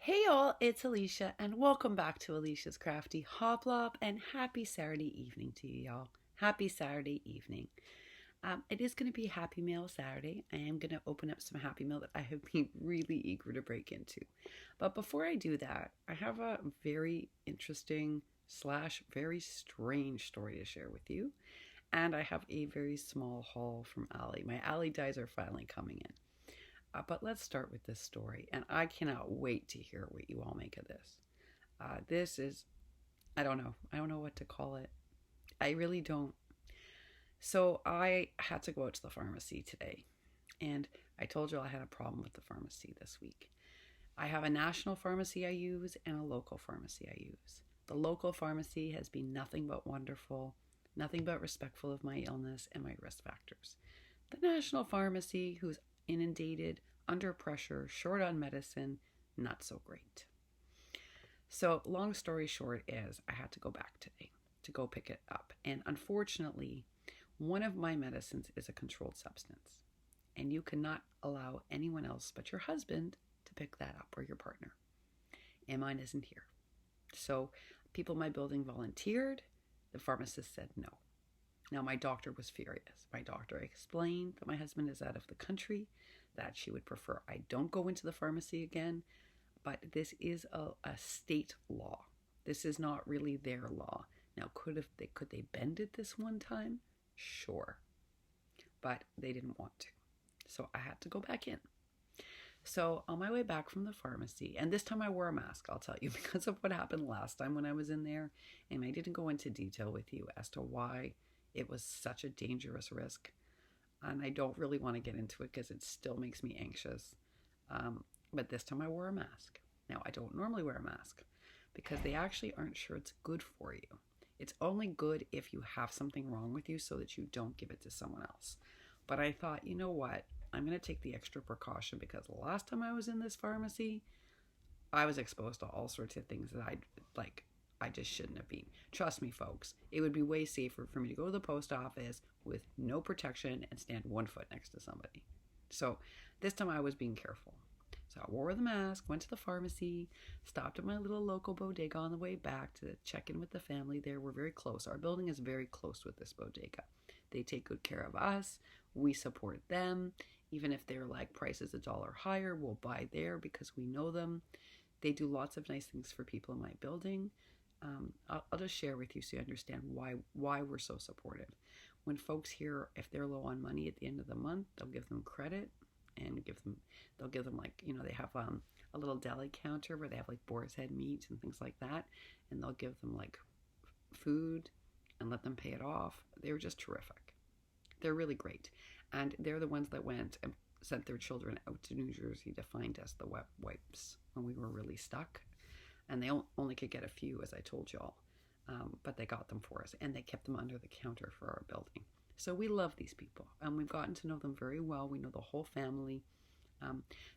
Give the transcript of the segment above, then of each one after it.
Hey all, it's Alicia and welcome back to Alicia's Crafty Hoplop and happy Saturday evening to you y'all. Happy Saturday evening. It is going to be Happy Meal Saturday. I am going to open up some Happy Meal that I have been really eager to break into. But before I do that, I have a very interesting / very strange story to share with you. And I have a very small haul from Allie. My Allie dies are finally coming in. But let's start with this story, and I cannot wait to hear what you all make of this. This is, I don't know what to call it. I really don't. So I had to go out to the pharmacy today, and I told you I had a problem with the pharmacy this week. I have a national pharmacy I use and a local pharmacy I use. The local pharmacy has been nothing but wonderful, nothing but respectful of my illness and my risk factors. The national pharmacy, who's inundated, under pressure, short on medicine, not so great. So long story short is I had to go back today to go pick it up. And unfortunately, one of my medicines is a controlled substance. And you cannot allow anyone else but your husband to pick that up or your partner. And mine isn't here. So people in my building volunteered. The pharmacist said no. Now, my doctor was furious. My doctor explained that my husband is out of the country, that she would prefer I don't go into the pharmacy again, but this is a state law. This is not really their law. Now, could they bend it this one time? Sure. But they didn't want to. So I had to go back in. So on my way back from the pharmacy, and this time I wore a mask, I'll tell you, because of what happened last time when I was in there, and I didn't go into detail with you as to why it was such a dangerous risk, and I don't really want to get into it because it still makes me anxious. But this time I wore a mask. Now, I don't normally wear a mask because they actually aren't sure it's good for you. It's only good if you have something wrong with you so that you don't give it to someone else. But I thought, you know what? I'm going to take the extra precaution because the last time I was in this pharmacy, I was exposed to all sorts of things that I just shouldn't have been. Trust me, folks, it would be way safer for me to go to the post office with no protection and stand 1 foot next to somebody. So this time I was being careful. So I wore the mask, went to the pharmacy, stopped at my little local bodega on the way back to check in with the family there. We're very close. Our building is very close with this bodega. They take good care of us. We support them. Even if their price is $1 higher, we'll buy there because we know them. They do lots of nice things for people in my building. I'll just share with you so you understand why we're so supportive. When folks here, if they're low on money at the end of the month, they'll give them credit and they'll give them they have a little deli counter where they have boar's head meat and things like that, and they'll give them food and let them pay it off. They're just terrific. They're really great, and they're the ones that went and sent their children out to New Jersey to find us the wet wipes when we were really stuck. And they only could get a few, as I told y'all, but they got them for us, and they kept them under the counter for our building. So we love these people, and we've gotten to know them very well. We know the whole family.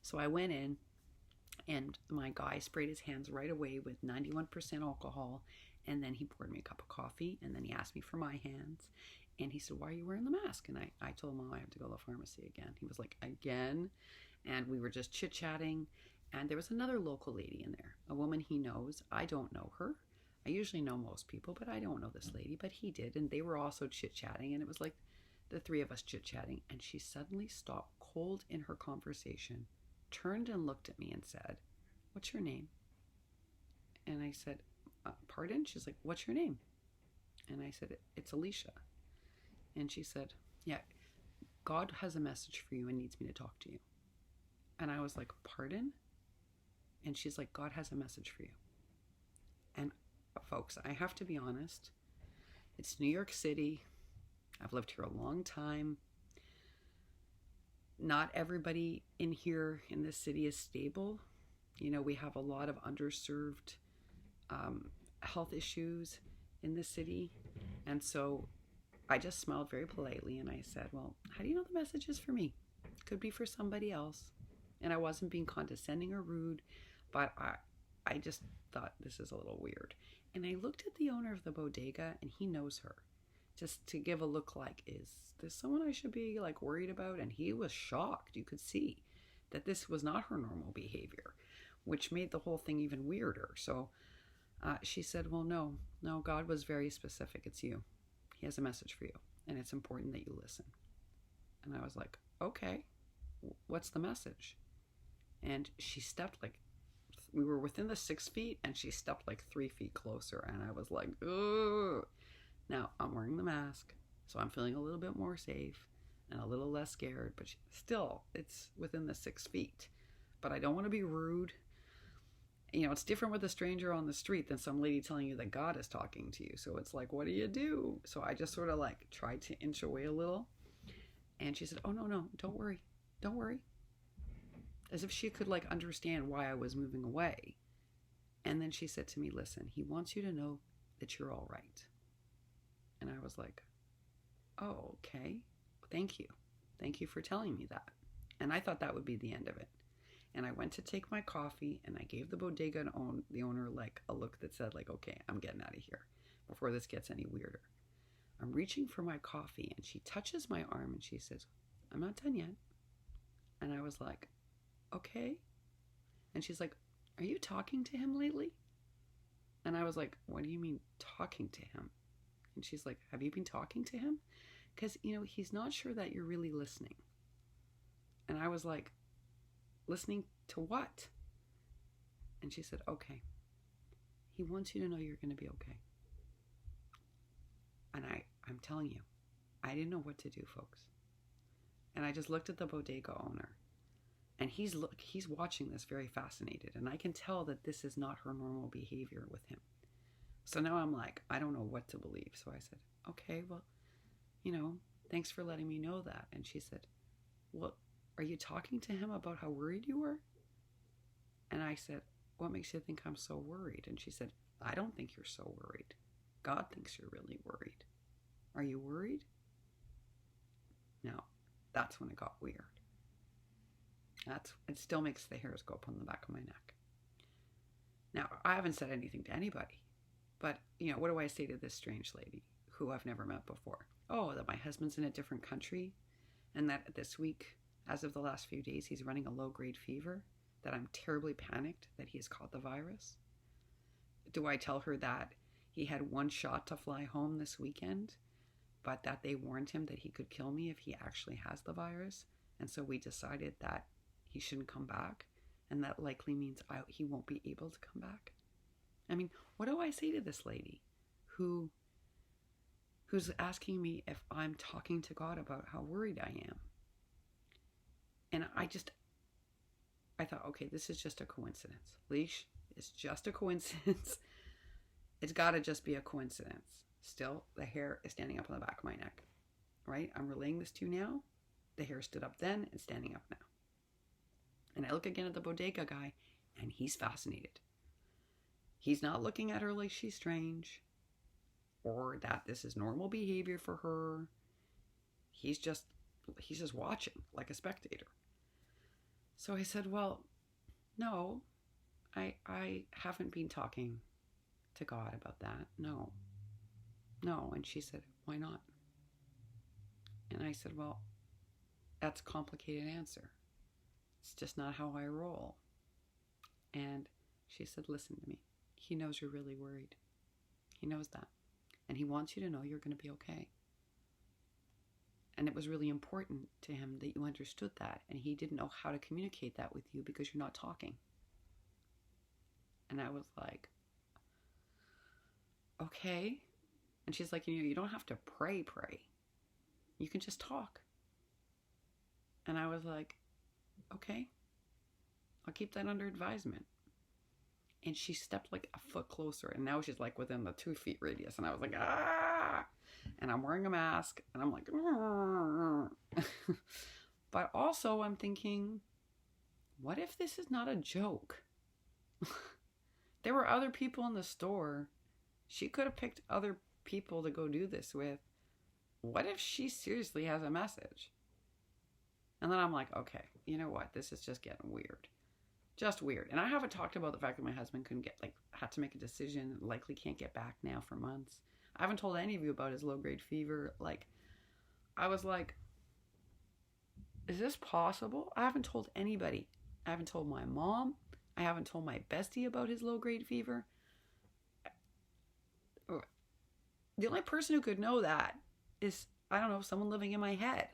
So I went in, and my guy sprayed his hands right away with 91% alcohol, and then he poured me a cup of coffee, and then he asked me for my hands, and he said, "Why are you wearing the mask?" And I told him, "Oh, I have to go to the pharmacy again." He was like, "Again?" And we were just chit-chatting. And there was another local lady in there, a woman he knows. I don't know her. I usually know most people, but I don't know this lady, but he did. And they were also chit-chatting, and it was like the three of us chit-chatting. And she suddenly stopped cold in her conversation, turned and looked at me and said, "What's your name?" And I said, "Pardon?" She's like, "What's your name?" And I said, "It's Alicia." And she said, "Yeah, God has a message for you and needs me to talk to you." And I was like, "Pardon?" And she's like, "God has a message for you." And folks, I have to be honest. It's New York City. I've lived here a long time. Not everybody in here in this city is stable. We have a lot of underserved health issues in the city. And so I just smiled very politely and I said, "Well, how do you know the message is for me? It could be for somebody else." And I wasn't being condescending or rude, but I just thought this is a little weird. And I looked at the owner of the bodega, and he knows her, just to give a look is this someone I should be worried about? And he was shocked. You could see that this was not her normal behavior. which made the whole thing even weirder. So she said, well, no, God was very specific. It's you. He has a message for you, and it's important that you listen. And I was like, okay, what's the message? And she stepped we were within the 6 feet, and she stepped 3 feet closer, and I was like, ugh. Now, I'm wearing the mask, so I'm feeling a little bit more safe and a little less scared, but still, it's within the 6 feet. But I don't want to be rude. It's different with a stranger on the street than some lady telling you that God is talking to you. So it's like, what do you do? So I just sort of tried to inch away a little. And she said, oh, no, don't worry. Don't worry. As if she could understand why I was moving away. And then she said to me, listen, he wants you to know that you're all right. And I was like, oh, okay. Thank you. Thank you for telling me that. And I thought that would be the end of it. And I went to take my coffee, and I gave the bodega the owner a look that said okay, I'm getting out of here before this gets any weirder. I'm reaching for my coffee, and she touches my arm, and she says, I'm not done yet. And I was like, okay. And she's like, are you talking to him lately? And I was like, what do you mean talking to him? And she's like, have you been talking to him? Because, he's not sure that you're really listening. And I was like, listening to what? And she said, okay. He wants you to know you're going to be okay. And I'm telling you, I didn't know what to do, folks. And I just looked at the bodega owner. And he's watching this very fascinated. And I can tell that this is not her normal behavior with him. So now I'm like, I don't know what to believe. So I said, okay, well, thanks for letting me know that. And she said, well, are you talking to him about how worried you were? And I said, what makes you think I'm so worried? And she said, I don't think you're so worried. God thinks you're really worried. Are you worried? Now, that's when it got weird. It still makes the hairs go up on the back of my neck. Now, I haven't said anything to anybody. But, what do I say to this strange lady who I've never met before? Oh, that my husband's in a different country, and that this week, as of the last few days, he's running a low-grade fever, that I'm terribly panicked that he has caught the virus? Do I tell her that he had one shot to fly home this weekend, but that they warned him that he could kill me if he actually has the virus, and so we decided that he shouldn't come back, and that likely means he won't be able to come back? I mean, what do I say to this lady who's asking me if I'm talking to God about how worried I am? And I thought, okay, this is just a coincidence. Leash, it's just a coincidence. It's got to just be a coincidence. Still, the hair is standing up on the back of my neck, right? I'm relaying this to you now. The hair stood up then, it's standing up now. And I look again at the bodega guy, and he's fascinated. He's not looking at her like she's strange, or that this is normal behavior for her. He's just watching like a spectator. So I said, well, no, I haven't been talking to God about that. No. And she said, why not? And I said, well, that's a complicated answer. It's just not how I roll. And she said, listen to me. He knows you're really worried. He knows that. And he wants you to know you're going to be okay. And it was really important to him that you understood that. And he didn't know how to communicate that with you because you're not talking. And I was like, okay. And she's like, you don't have to pray. You can just talk. And I was like, okay, I'll keep that under advisement. And she stepped like a foot closer, and now she's like within the 2 feet radius. And I was like, ah! And I'm wearing a mask, and I'm like, but also I'm thinking, what if this is not a joke? There were other people in the store. She could have picked other people to go do this with. What if she seriously has a message? And then I'm like, okay, you know what? This is just getting weird. Just weird. And I haven't talked about the fact that my husband had to make a decision, likely can't get back now for months. I haven't told any of you about his low-grade fever. I was like, is this possible? I haven't told anybody. I haven't told my mom. I haven't told my bestie about his low-grade fever. The only person who could know that is, I don't know, someone living in my head.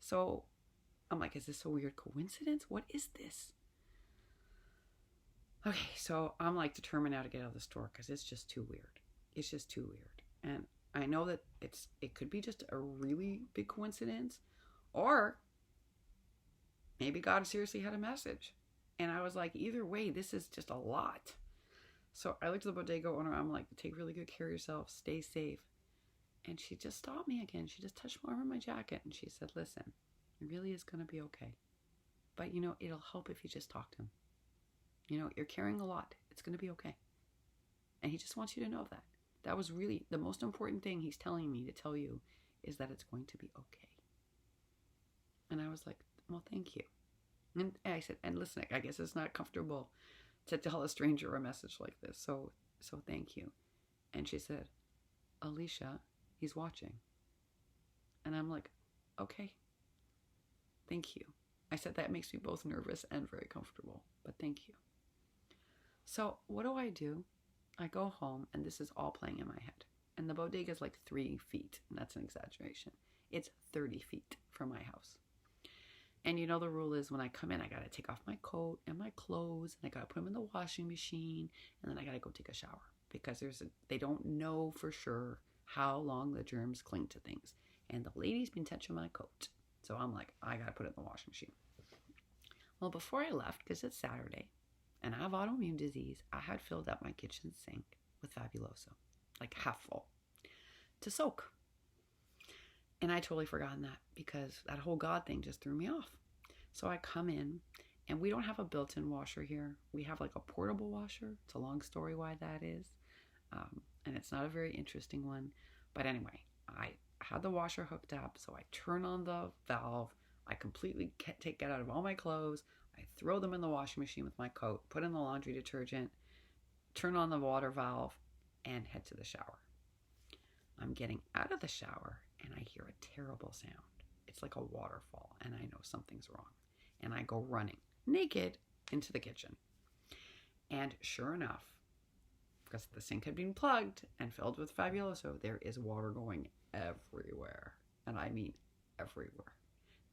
So I'm like, is this a weird coincidence? What is this? Okay, so I'm like determined now to get out of the store because it's just too weird. It's just too weird. And I know that it could be just a really big coincidence, or maybe God seriously had a message. And I was like, either way, this is just a lot. So I looked at the bodega owner. I'm like, take really good care of yourself. Stay safe. And she just stopped me again. She just touched my arm in my jacket. And she said, listen, it really is going to be okay. But, it'll help if you just talk to him. You're carrying a lot. It's going to be okay. And he just wants you to know that. That was really the most important thing he's telling me to tell you, is that it's going to be okay. And I was like, well, thank you. And I said, and listen, I guess it's not comfortable to tell a stranger a message like this. So thank you. And she said, Alicia, he's watching. And I'm like, okay, thank you. I said, that makes me both nervous and very comfortable, but thank you. So what do? I go home, and this is all playing in my head. And the bodega is like 3 feet, and that's an exaggeration. It's 30 feet from my house. And the rule is when I come in, I got to take off my coat and my clothes, and I got to put them in the washing machine, and then I got to go take a shower because they don't know for sure how long the germs cling to things. And the lady's been touching my coat. So I'm like, I got to put it in the washing machine. Well, before I left, because it's Saturday, and I have autoimmune disease, I had filled up my kitchen sink with Fabuloso, like half full, to soak. And I totally forgotten that because that whole God thing just threw me off. So I come in, and we don't have a built-in washer here. We have like a portable washer. It's a long story why that is. And it's not a very interesting one. But anyway, I had the washer hooked up. So I turn on the valve. I completely get out of all my clothes. I throw them in the washing machine with my coat, put in the laundry detergent, turn on the water valve, and head to the shower. I'm getting out of the shower, and I hear a terrible sound. It's like a waterfall, and I know something's wrong. And I go running, naked, into the kitchen. And sure enough, because the sink had been plugged and filled with Fabuloso, there is water going everywhere. And I mean everywhere.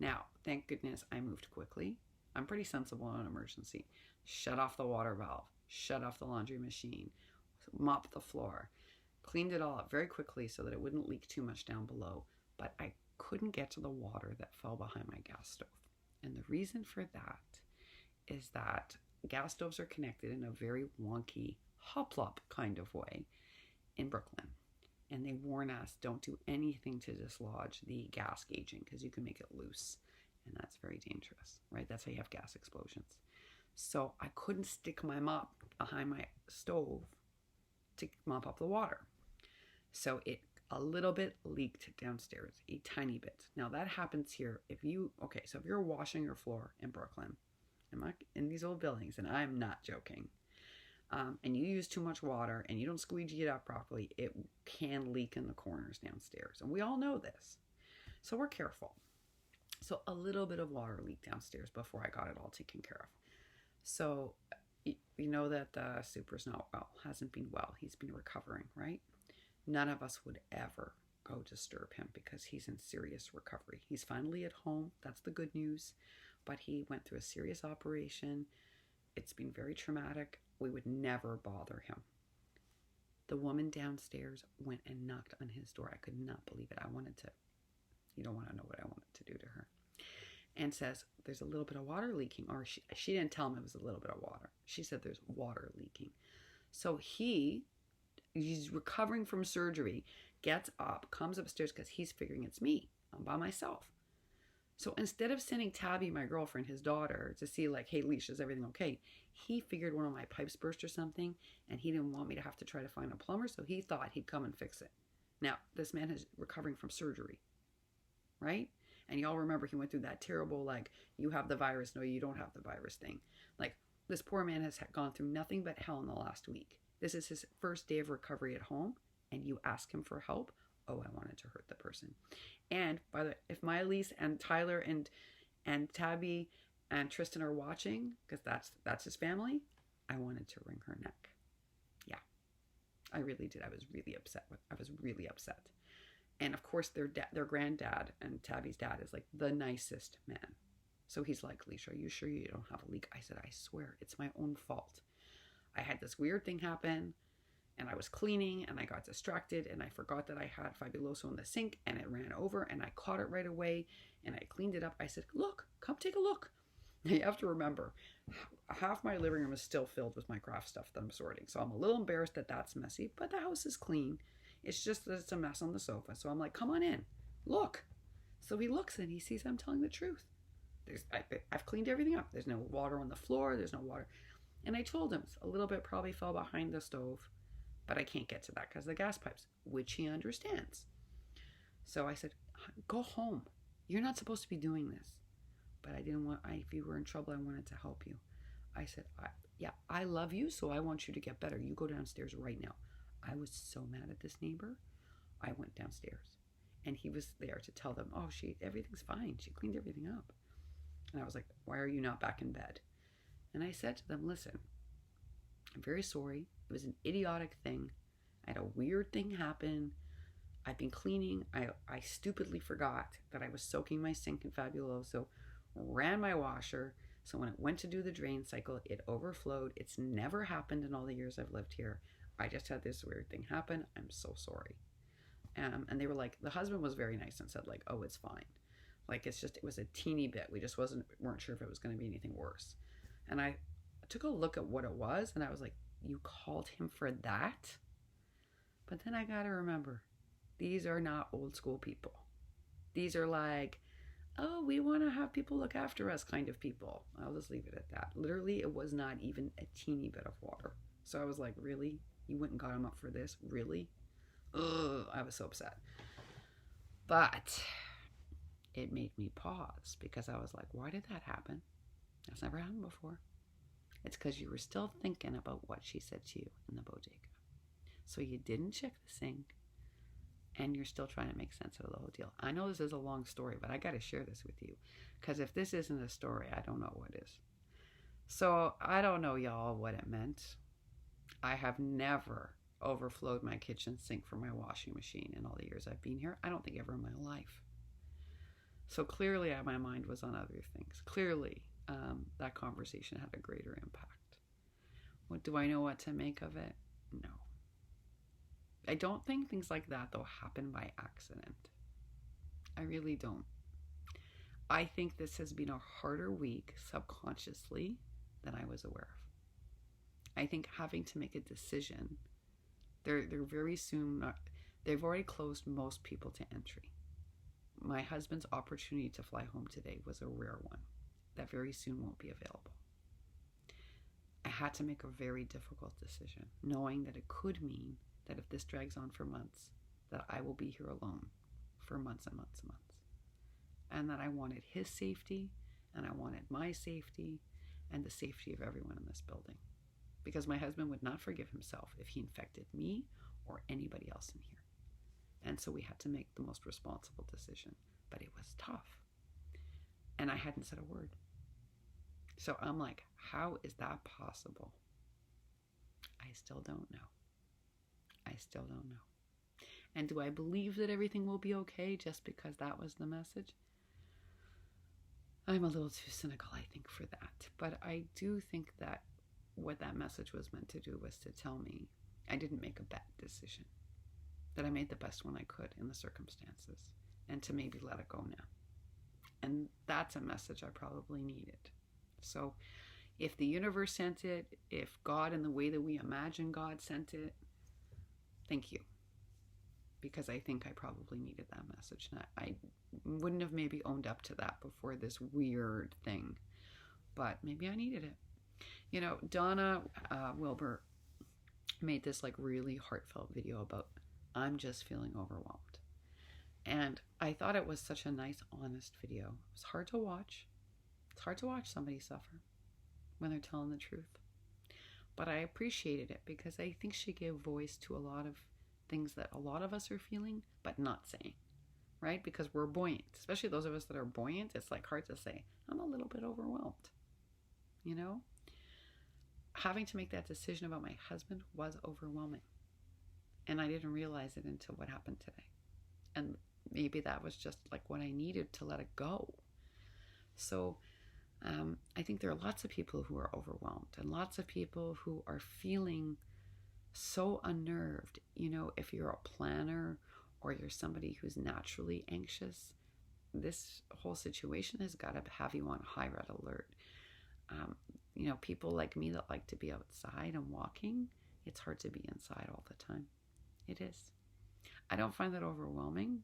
Now, thank goodness I moved quickly. I'm pretty sensible in an emergency. Shut off the water valve, shut off the laundry machine, mop the floor, cleaned it all up very quickly so that it wouldn't leak too much down below. But I couldn't get to the water that fell behind my gas stove. And the reason for that is that gas stoves are connected in a very wonky hoplop kind of way in Brooklyn. And they warn us, don't do anything to dislodge the gas gauging because you can make it loose. And that's very dangerous, right? That's how you have gas explosions. So I couldn't stick my mop behind my stove to mop up the water. So it a little bit leaked downstairs, a tiny bit. Now that happens here if you're washing your floor in Brooklyn, in these old buildings, and I'm not joking, and you use too much water and you don't squeegee it out properly, it can leak in the corners downstairs. And we all know this. So we're careful. So a little bit of water leaked downstairs before I got it all taken care of. So you know that the super's not well, hasn't been well. He's been recovering, right? None of us would ever go disturb him because he's in serious recovery. He's finally at home. That's the good news. But he went through a serious operation. It's been very traumatic. We would never bother him. The woman downstairs went and knocked on his door. I could not believe it. You don't want to know what I wanted to do to her. And says, there's a little bit of water leaking. Or she didn't tell him it was a little bit of water. She said there's water leaking. So he's recovering from surgery, gets up, comes upstairs because he's figuring it's me. I'm by myself. So instead of sending Tabby, my girlfriend, his daughter, to see like, hey, Leash, is everything okay? He figured one of my pipes burst or something, and he didn't want me to have to try to find a plumber, so he thought he'd come and fix it. Now, this man is recovering from surgery, right? And y'all remember he went through that terrible, like, you have the virus, no, you don't have the virus thing. Like, this poor man has gone through nothing but hell in the last week. This is his first day of recovery at home, and you ask him for help. Oh, I wanted to hurt the person. And by the if my Elise and Tyler and Tabby and Tristan are watching, because that's his family, I wanted to wring her neck. Yeah, I really did. I was really upset. And of course, their granddad and Tabby's dad is like the nicest man. So he's like, Alicia, are you sure you don't have a leak? I said, I swear, it's my own fault. I had this weird thing happen, and I was cleaning, and I got distracted, and I forgot that I had Fabuloso in the sink, and it ran over, and I caught it right away, and I cleaned it up. I said, look, come take a look. Now you have to remember, half my living room is still filled with my craft stuff that I'm sorting. So I'm a little embarrassed that that's messy, but the house is clean. It's just that it's a mess on the sofa. So I'm like, come on in, look. So he looks and he sees I'm telling the truth. I've cleaned everything up. There's no water on the floor. There's no water. And I told him a little bit probably fell behind the stove, but I can't get to that because of the gas pipes, which he understands. So I said, go home. You're not supposed to be doing this. But I didn't want, if you were in trouble, I wanted to help you. I said, I love you, so I want you to get better. You go downstairs right now. I was so mad at this neighbor. I went downstairs. And he was there to tell them, oh, everything's fine. She cleaned everything up. And I was like, why are you not back in bed? And I said to them, listen, I'm very sorry. It was an idiotic thing. I had a weird thing happen. I've been cleaning. I stupidly forgot that I was soaking my sink in Fabuloso, ran my washer. So when it went to do the drain cycle, it overflowed. It's never happened in all the years I've lived here. I just had this weird thing happen. I'm so sorry. And they were like, the husband was very nice and said like, oh, it's fine. Like, it was a teeny bit. We just weren't sure if it was going to be anything worse. And I took a look at what it was, and I was like, you called him for that? But then I got to remember, these are not old school people. These are like, oh, we want to have people look after us kind of people. I'll just leave it at that. Literally, it was not even a teeny bit of water. So I was like, really? You went and got him up for this? Really? Ugh, I was so upset. But it made me pause because I was like, why did that happen? That's never happened before. It's because you were still thinking about what she said to you in the bodega. So you didn't check the sink, and you're still trying to make sense of the whole deal. I know this is a long story, but I got to share this with you, because if this isn't a story, I don't know what is. So I don't know, y'all, what it meant. I have never overflowed my kitchen sink for my washing machine in all the years I've been here. I don't think ever in my life. So clearly my mind was on other things. Clearly that conversation had a greater impact. What do I know what to make of it? No. I don't think things like that, though, happen by accident. I really don't. I think this has been a harder week subconsciously than I was aware of. I think having to make a decision, they're very soon, they've already closed most people to entry. My husband's opportunity to fly home today was a rare one that very soon won't be available. I had to make a very difficult decision, knowing that it could mean that if this drags on for months, that I will be here alone for months and months and months. And that I wanted his safety, and I wanted my safety, and the safety of everyone in this building. Because my husband would not forgive himself if he infected me or anybody else in here. And so we had to make the most responsible decision. But it was tough. And I hadn't said a word. So I'm like, how is that possible? I still don't know. I still don't know. And do I believe that everything will be okay just because that was the message? I'm a little too cynical, I think, for that. But I do think that what that message was meant to do was to tell me I didn't make a bad decision. That I made the best one I could in the circumstances. And to maybe let it go now. And that's a message I probably needed. So if the universe sent it, if God in the way that we imagine God sent it, thank you. Because I think I probably needed that message. And I wouldn't have maybe owned up to that before this weird thing. But maybe I needed it. You know, Donna Wilbur made this like really heartfelt video about I'm just feeling overwhelmed. And I thought it was such a nice, honest video. It was hard to watch. It's hard to watch somebody suffer when they're telling the truth. But I appreciated it because I think she gave voice to a lot of things that a lot of us are feeling, but not saying. right? Because we're buoyant, especially those of us that are buoyant. It's like hard to say, I'm a little bit overwhelmed, you know? Having to make that decision about my husband was overwhelming. And I didn't realize it until what happened today. And maybe that was just like what I needed to let it go. So I think there are lots of people who are overwhelmed and lots of people who are feeling so unnerved. You know, if you're a planner or you're somebody who's naturally anxious, this whole situation has got to have you on high red alert. You know, people like me that like to be outside and walking, it's hard to be inside all the time. It is. I don't find that overwhelming,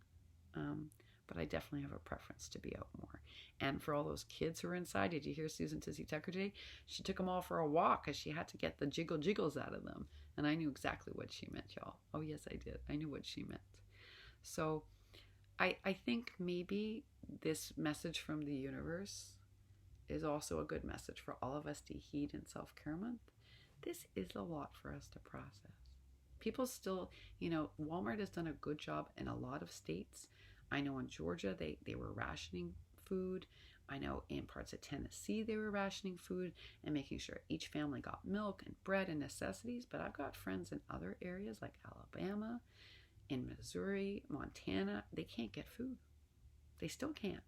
but I definitely have a preference to be out more. And for all those kids who are inside, did you hear Susan Tissy Tucker today? She took them all for a walk because she had to get the jiggles out of them. And I knew exactly what she meant, y'all. Oh, yes, I did. I knew what she meant. So I think maybe this message from the universe is also a good message for all of us to heed in Self-Care Month. This is a lot for us to process. People still, you know, Walmart has done a good job in a lot of states. I know in Georgia, they were rationing food. I know in parts of Tennessee, they were rationing food and making sure each family got milk and bread and necessities. But I've got friends in other areas like Alabama, in Missouri, Montana, they can't get food. They still can't.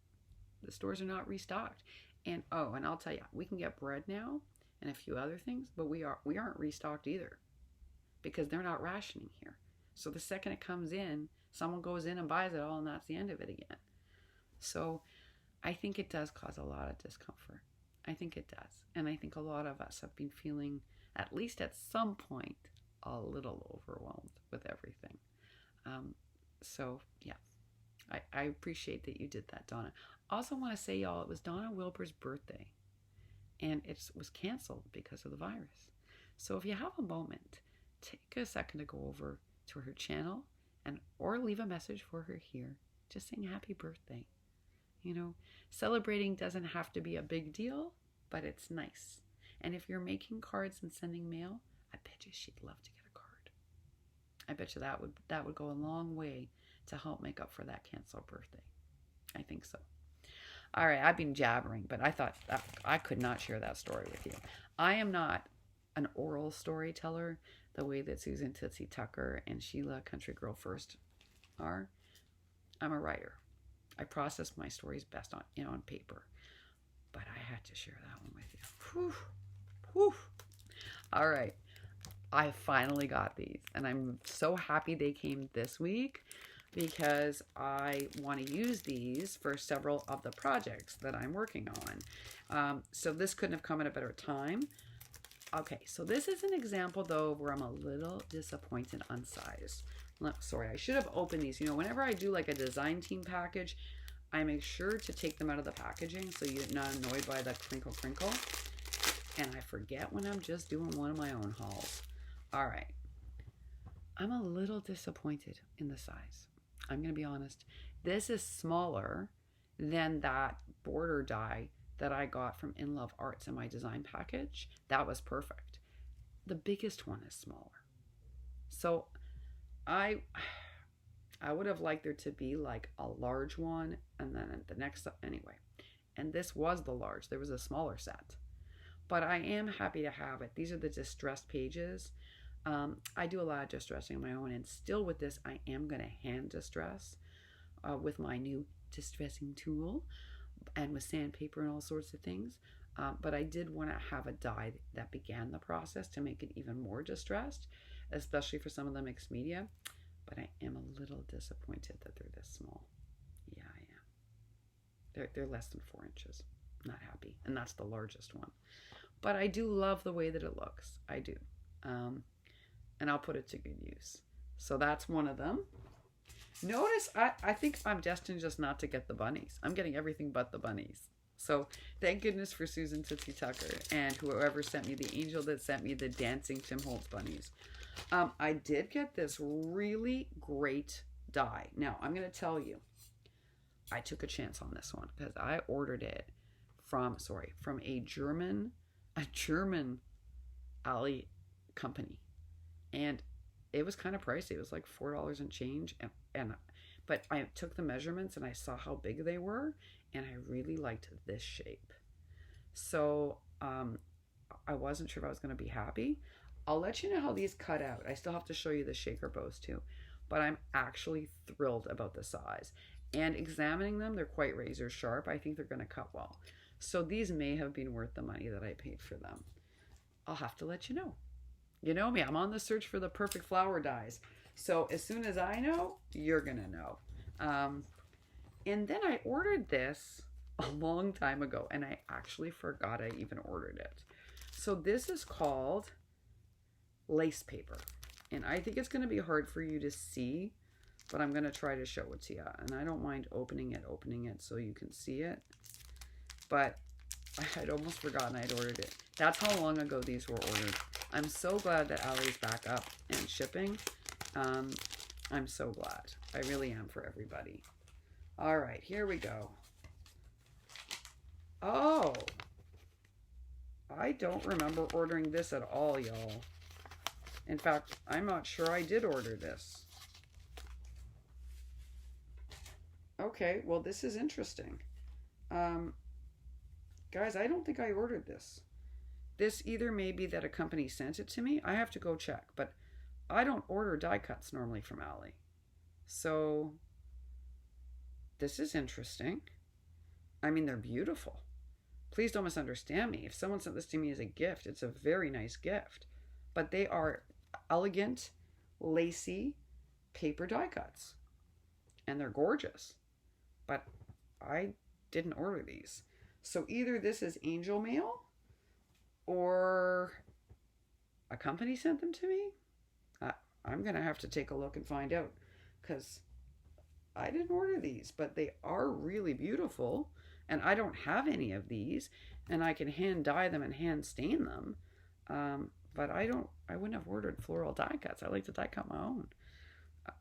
The stores are not restocked. And and I'll tell you, we can get bread now and a few other things, but we aren't restocked either because they're not rationing here. So the second it comes in, someone goes in and buys it all, and that's the end of it again. So I think it does cause a lot of discomfort. I think it does. And I think a lot of us have been feeling, at least at some point, a little overwhelmed with everything. So yeah, I appreciate that you did that, Donna. I also want to say, y'all, it was Donna Wilbur's birthday, and it was canceled because of the virus. So if you have a moment, take a second to go over to her channel or leave a message for her here, just saying happy birthday. You know, celebrating doesn't have to be a big deal, but it's nice. And if you're making cards and sending mail, I bet you she'd love to get a card. I bet you that would go a long way to help make up for that canceled birthday. I think so. All right, I've been jabbering, but I thought I could not share that story with you. I am not an oral storyteller the way that Susan Titsy Tucker and Sheila Country Girl First are. I'm a writer. I process my stories best on paper, but I had to share that one with you. Whew. Whew. All right, I finally got these, and I'm so happy they came this week because I want to use these for several of the projects that I'm working on. So this couldn't have come at a better time. Okay, so this is an example, though, where I'm a little disappointed on size. Sorry, I should have opened these. You know, whenever I do like a design team package, I make sure to take them out of the packaging so you're not annoyed by the crinkle. And I forget when I'm just doing one of my own hauls. All right. I'm a little disappointed in the size. I'm going to be honest. This is smaller than that border die that I got from In Love Arts in my design package. That was perfect. The biggest one is smaller. So I would have liked there to be like a large one and then the next, anyway. And this was the large. There was a smaller set. But I am happy to have it. These are the distressed pages. I do a lot of distressing on my own, and still with this, I am going to hand distress with my new distressing tool and with sandpaper and all sorts of things. But I did want to have a die that began the process to make it even more distressed, especially for some of the mixed media. But I am a little disappointed that they're this small. Yeah, I am. They're less than 4 inches. Not happy. And that's the largest one. But I do love the way that it looks. I do. And I'll put it to good use. So that's one of them. Notice, I think I'm destined just not to get the bunnies. I'm getting everything but the bunnies. So thank goodness for Susan Titsy Tucker and whoever sent me, the angel that sent me the dancing Tim Holtz bunnies. I did get this really great die. Now, I'm going to tell you, I took a chance on this one because I ordered it from a German alley company. And it was kind of pricey. It was like $4 and change. And But I took the measurements and I saw how big they were, and I really liked this shape. So I wasn't sure if I was going to be happy. I'll let you know how these cut out. I still have to show you the shaker bows too, but I'm actually thrilled about the size. And examining them, they're quite razor sharp. I think they're going to cut well. So these may have been worth the money that I paid for them. I'll have to let you know. You know me, I'm on the search for the perfect flower dies. So as soon as I know, you're going to know. And then I ordered this a long time ago, and I actually forgot I even ordered it. So this is called lace paper. And I think it's going to be hard for you to see, but I'm going to try to show it to you. And I don't mind opening it so you can see it. But I had almost forgotten I'd ordered it. That's how long ago these were ordered. I'm so glad that Ali's back up and shipping. I'm so glad. I really am for everybody. All right, here we go. Oh, I don't remember ordering this at all, y'all. In fact, I'm not sure I did order this. Okay, well, this is interesting. Guys, I don't think I ordered this. This either may be that a company sent it to me. I have to go check, but I don't order die cuts normally from Ali. So this is interesting. I mean, they're beautiful. Please don't misunderstand me. If someone sent this to me as a gift, it's a very nice gift. But they are elegant, lacy paper die cuts. And they're gorgeous. But I didn't order these. So either this is angel mail or a company sent them to me. I'm going to have to take a look and find out, because I didn't order these, but they are really beautiful. And I don't have any of these, and I can hand dye them and hand stain them. But I wouldn't have ordered floral die cuts. I like to die cut my own.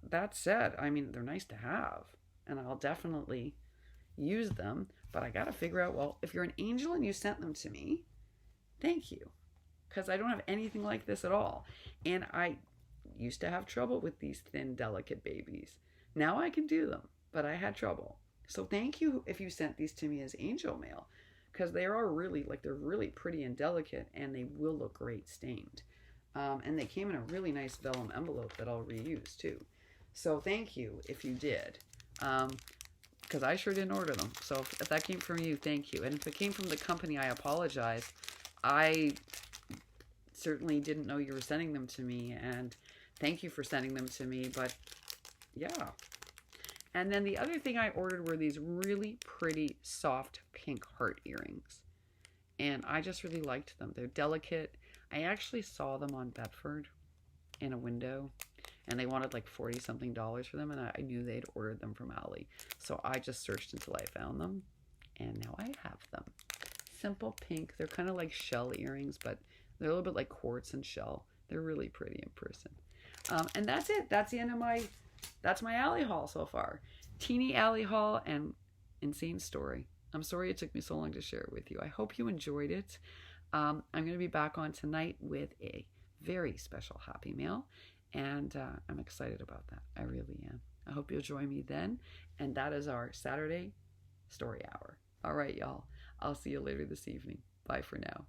That said, I mean, they're nice to have, and I'll definitely use them. But I got to figure out, well, if you're an angel and you sent them to me, thank you. Because I don't have anything like this at all. And I used to have trouble with these thin, delicate babies. Now I can do them, but I had trouble. So thank you if you sent these to me as angel mail, because they are really, they're really pretty and delicate, and they will look great stained. And they came in a really nice vellum envelope that I'll reuse too. So thank you if you did. Because I sure didn't order them. So if that came from you, thank you. And if it came from the company, I apologize. I certainly didn't know you were sending them to me, and thank you for sending them to me. But yeah. And then the other thing I ordered were these really pretty soft pink heart earrings. And I just really liked them. They're delicate. I actually saw them on Bedford in a window, and they wanted like $40 something for them, and I knew they'd ordered them from Ali. So I just searched until I found them, and now I have them. Simple pink. They're kind of like shell earrings, but they're a little bit like quartz and shell. They're really pretty in person. And that's it. That's the end of that's my Ali haul so far. Teeny Ali haul and insane story. I'm sorry it took me so long to share it with you. I hope you enjoyed it. I'm going to be back on tonight with a very special happy mail, and I'm excited about that. I really am. I hope you'll join me then. And that is our Saturday story hour. All right, y'all. I'll see you later this evening. Bye for now.